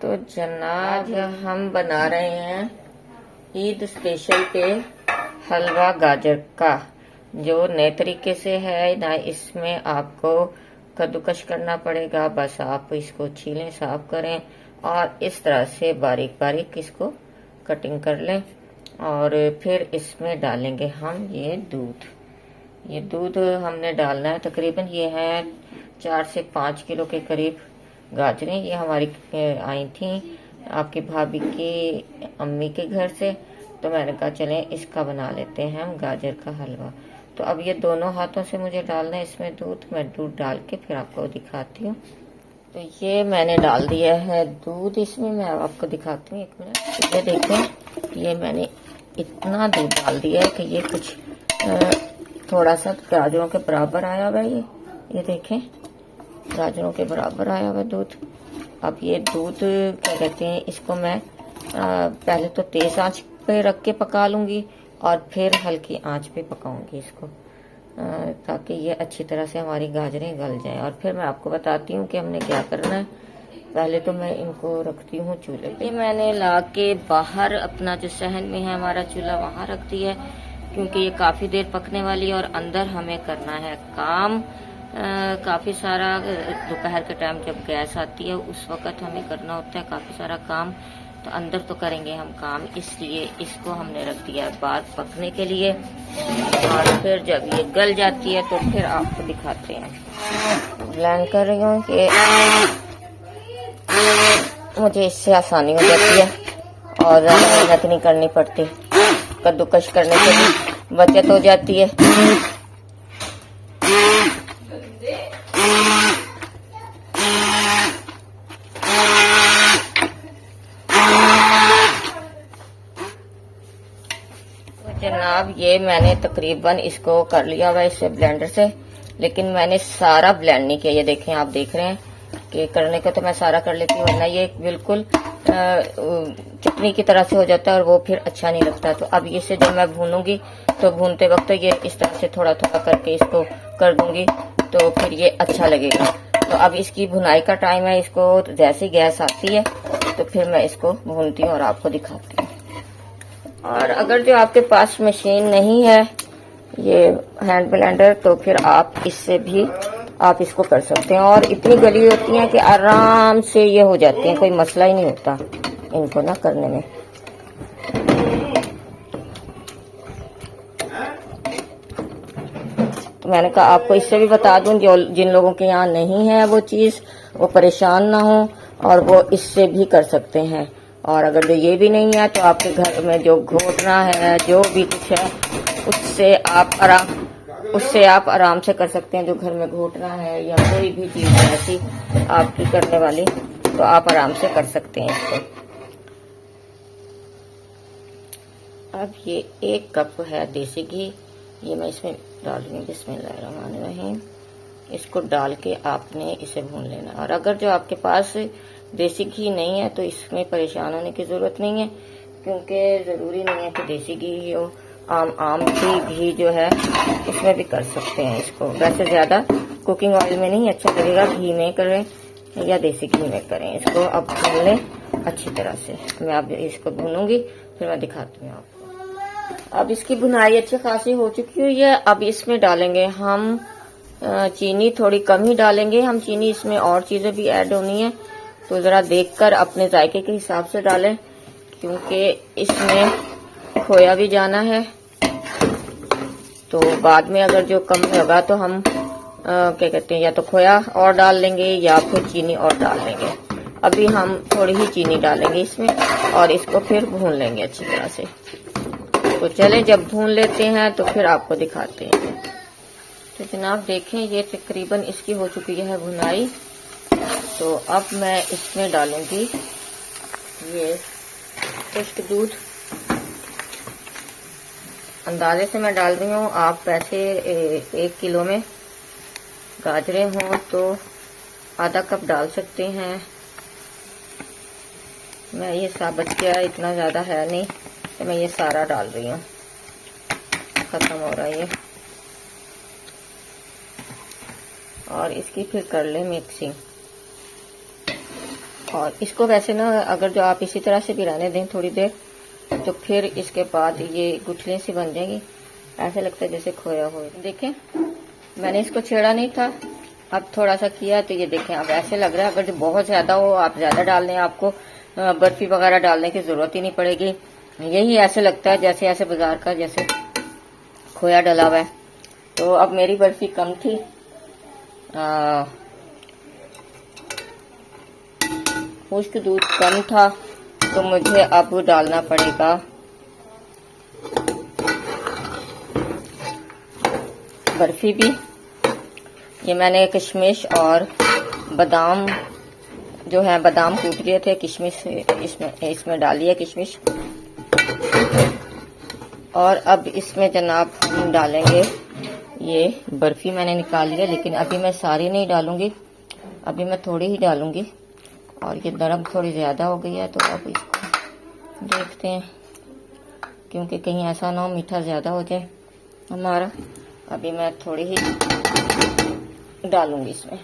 तो जनाब हम बना रहे हैं ईद स्पेशल पे हलवा गाजर का, जो नए तरीके से है ना। इसमें आपको कद्दूकश करना पड़ेगा, बस आप इसको छीलें, साफ करें और इस तरह से बारीक बारीक इसको कटिंग कर लें। और फिर इसमें डालेंगे हम ये दूध हमने डालना है। तकरीबन ये है 4 से 5 किलो के करीब गाजरें। ये हमारी आई थी आपकी भाभी की अम्मी के घर से, तो मैंने कहा चलें इसका बना लेते हैं हम गाजर का हलवा। तो अब ये दोनों हाथों से मुझे डालना है इसमें दूध। मैं दूध डाल के फिर आपको दिखाती हूँ। तो ये मैंने डाल दिया है दूध इसमें, मैं आपको दिखाती हूँ 1 मिनट। ये देखें, ये मैंने इतना दूध डाल दिया है कि ये कुछ थोड़ा सा गाजरों के बराबर आया हुआ है। ये देखें, गाजरों के बराबर आया हुआ दूध। अब ये दूध क्या कहते हैं, इसको मैं पहले तो तेज आंच पे रख के पका लूंगी और फिर हल्की आंच पे पकाऊंगी इसको, ताकि ये अच्छी तरह से हमारी गाजरें गल जाएं। और फिर मैं आपको बताती हूँ कि हमने क्या करना है। पहले तो मैं इनको रखती हूँ चूल्हे पे। मैंने ला के बाहर अपना जो सहन में है हमारा चूल्हा, वहां रख दिया है, क्योंकि ये काफी देर पकने वाली है और अंदर हमें करना है काम काफी सारा। दोपहर के टाइम जब गैस आती है उस वक्त हमें करना होता है काफी सारा काम, तो अंदर तो करेंगे हम काम, इसलिए इसको हमने रख दिया है बाहर पकने के लिए। और फिर जब ये गल जाती है तो फिर आपको दिखाते हैं। ब्लेंड कर रही हूँ कि मुझे इससे आसानी हो जाती है और मेहनत नहीं करनी पड़ती। कद्दूकश करने से भी बचत हो जाती है। जनाब ये मैंने तकरीबन इसको कर लिया हुआ इससे ब्लेंडर से, लेकिन मैंने सारा ब्लेंड नहीं किया। ये देखें, आप देख रहे हैं कि करने को तो मैं सारा कर लेती हूँ, वरना ये बिल्कुल चटनी की तरह से हो जाता है और वो फिर अच्छा नहीं लगता। तो अब इसे जब मैं भूनूंगी तो भूनते वक्त ये इस तरह से थोड़ा थोड़ा करके इसको कर दूंगी, तो फिर ये अच्छा लगेगा। तो अब इसकी भुनाई का टाइम है। इसको जैसे गैस आती है तो फिर मैं इसको भूनती हूँ और आपको दिखाती हूँ। और अगर जो आपके पास मशीन नहीं है ये हैंड ब्लेंडर, तो फिर आप इससे भी आप इसको कर सकते हैं। और इतनी गली होती है कि आराम से ये हो जाती है, कोई मसला ही नहीं होता इनको ना करने में। तो मैंने कहा आपको इससे भी बता दूं, जो जिन लोगों के यहाँ नहीं है वो चीज, वो परेशान ना हो और वो इससे भी कर सकते हैं। और अगर जो ये भी नहीं है तो आपके घर में जो घोटना है, जो भी कुछ है, उससे आप आराम से कर सकते हैं। जो घर में घोटना है या कोई भी चीज है ऐसी आपकी करने वाली, तो आप आराम से कर सकते हैं इसको। अब ये 1 कप है देसी घी, ये मैं इसमें डाल रही हूँ। बिस्मिल्लाहिर्रहमानिर्रहीम। इसको डाल के आपने इसे भून लेना। और अगर जो आपके पास देसी घी नहीं है तो इसमें परेशान होने की जरूरत नहीं है, क्योंकि जरूरी नहीं है कि देसी घी हो। आम घी जो है उसमें भी कर सकते हैं इसको। वैसे ज्यादा कुकिंग ऑयल में नहीं अच्छा लगेगा, घी में करें या देसी घी में करें। इसको अब भून लें अच्छी तरह से। मैं अब इसको भूनूंगी फिर मैं दिखाती हूँ आपको। अब इसकी भुनाई अच्छी खासी हो चुकी हुई है। अब इसमें डालेंगे हम चीनी, थोड़ी कम ही डालेंगे हम चीनी। इसमें और चीजें भी ऐड होनी है, तो जरा देखकर अपने जायके के हिसाब से डालें, क्योंकि इसमें खोया भी जाना है। तो बाद में अगर जो कम होगा तो हम क्या कहते हैं, या तो खोया और डाल लेंगे या फिर चीनी और डाल लेंगे। अभी हम थोड़ी ही चीनी डालेंगे इसमें और इसको फिर भून लेंगे अच्छी तरह से। तो चलें जब भून लेते हैं तो फिर आपको दिखाते हैं। तो जनाब देखें, ये तकरीबन इसकी हो चुकी है भुनाई। तो अब मैं इसमें डालूंगी ये खुश्क दूध। अंदाजे से मैं डाल रही हूँ, आप वैसे 1 किलो में गाजरें हों तो आधा कप डाल सकते हैं। मैं ये साबुत किया, इतना ज्यादा है नहीं, तो मैं ये सारा डाल रही हूँ। खत्म हो रहा है ये। और इसकी फिर कर ले मिक्सिंग। और इसको वैसे ना अगर जो आप इसी तरह से भी रहने दें थोड़ी देर, तो फिर इसके बाद ये गुठलियाँ सी बन जाएंगी, ऐसे लगता है जैसे खोया हो। देखें मैंने इसको छेड़ा नहीं था, अब थोड़ा सा किया तो ये देखें अब ऐसे लग रहा है। अगर जो बहुत ज्यादा हो आप ज्यादा डाल दें, आपको बर्फी वगैरह डालने की जरूरत ही नहीं पड़ेगी। यही ऐसे लगता है जैसे ऐसे बाजार का जैसे खोया डला हुआ है। तो अब मेरी बर्फी कम थी, खुश्क दूध कम था, तो मुझे अब डालना पड़ेगा बर्फी भी। ये मैंने किशमिश और बादाम जो है बादाम कूट लिए थे, किशमिश इसमें डाली है किशमिश। और अब इसमें जनाब हम डालेंगे ये बर्फी मैंने निकाली है, लेकिन अभी मैं सारी नहीं डालूंगी, अभी मैं थोड़ी ही डालूंगी। और ये नरम थोड़ी ज्यादा हो गई है, तो अब इसको देखते हैं, क्योंकि कहीं ऐसा ना हो मीठा ज्यादा हो जाए हमारा। अभी मैं थोड़ी ही डालूंगी इसमें।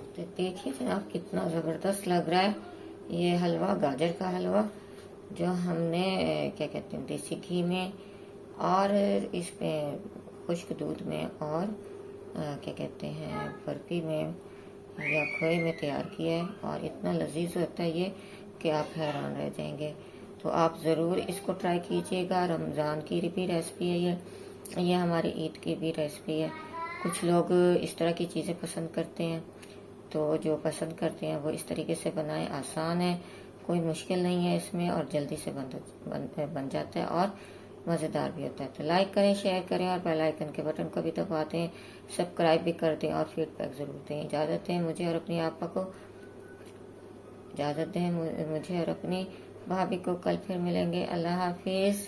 तो देखिए जनाब कितना जबरदस्त लग रहा है ये हलवा, गाजर का हलवा, जो हमने क्या कहते हैं देसी घी में और इसमें खुश्क दूध में और क्या कहते हैं बर्फी में या खोए में तैयार किया है। और इतना लजीज होता है ये कि आप हैरान रह जाएंगे। तो आप ज़रूर इसको ट्राई कीजिएगा। रमज़ान की भी रेसिपी है ये हमारी ईद की भी रेसिपी है। कुछ लोग इस तरह की चीज़ें पसंद करते हैं, तो जो पसंद करते हैं वो इस तरीके से बनाएं। आसान है, कोई मुश्किल नहीं है इसमें, और जल्दी से बन जाता है और मज़ेदार भी होता है। तो लाइक करें, शेयर करें और बेल आइकन के बटन को भी दबा दें, सब्सक्राइब भी कर दें और फीडबैक ज़रूर दें। इजाज़त दें मुझे और अपनी आपा को, इजाज़त दें मुझे और अपनी भाभी को। कल फिर मिलेंगे। अल्लाह हाफिज़।